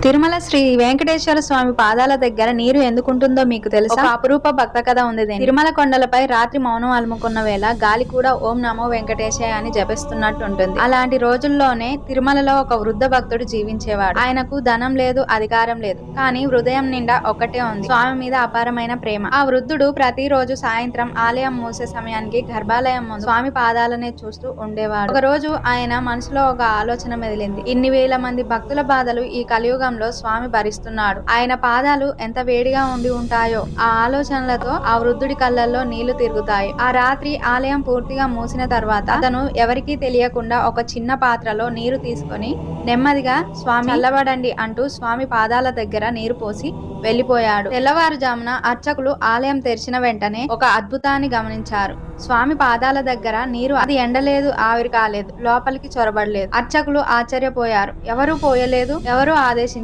తిరుమల శ్రీ వెంకటేశ్వర స్వామి పాదాల దగ్గర నీరు ఎందుకుంటుందో మీకు తెలుసా? ఒక అపురూప భక్త కథ ఉంది. తిరుమల కొండలపై రాత్రి మౌనం అలుముకున్న వేళ గాలి కూడా ఓం నమో వెంకటేశాయ అని జపిస్తున్నట్టు ఉంటుంది. అలాంటి రోజుల్లోనే తిరుమలలో ఒక వృద్ధ భక్తుడు జీవించేవాడు. ఆయనకు ధనం లేదు, అధికారం లేదు, కానీ హృదయం నిండా ఒక్కటే ఉంది, స్వామి మీద అపారమైన ప్రేమ. ఆ వృద్ధుడు ప్రతిరోజు సాయంత్రం ఆలయం మూసే సమయానికి గర్భాలయం ముందు స్వామి పాదాలనే చూస్తూ ఉండేవాడు. ఒక రోజు ఆయన మనసులో ఒక ఆలోచన మెదిలింది. ఇన్ని వేల మంది భక్తుల బాధలు ఈ కలియుగంలో స్వామి భరిస్తున్నాడు. ఆయన పాదాలు ఎంత వేడిగా ఉండి ఉంటాయో. ఆ ఆలోచనలతో ఆ వృద్ధుడి కళ్ళల్లో నీళ్లు తిరుగుతాయి. ఆ రాత్రి ఆలయం పూర్తిగా మూసిన తర్వాత అతను ఎవరికీ తెలియకుండా ఒక చిన్న పాత్రలో నీరు తీసుకొని నెమ్మదిగా స్వామి చల్లబడండి అంటూ స్వామి పాదాల దగ్గర నీరు పోసి వెళ్లిపోయాడు. తెల్లవారుజామున అర్చకులు ఆలయం తెరిచిన వెంటనే ఒక అద్భుతాన్ని గమనించారు. స్వామి పాదాల దగ్గర నీరు అది ఎండలేదు, ఆవిరి కాలేదు, లోపలికి చొరబడలేదు. అర్చకులు ఆశ్చర్యపోయారు. ఎవరూ పోయలేదు, ఎవరూ ఆదేశించలేదు.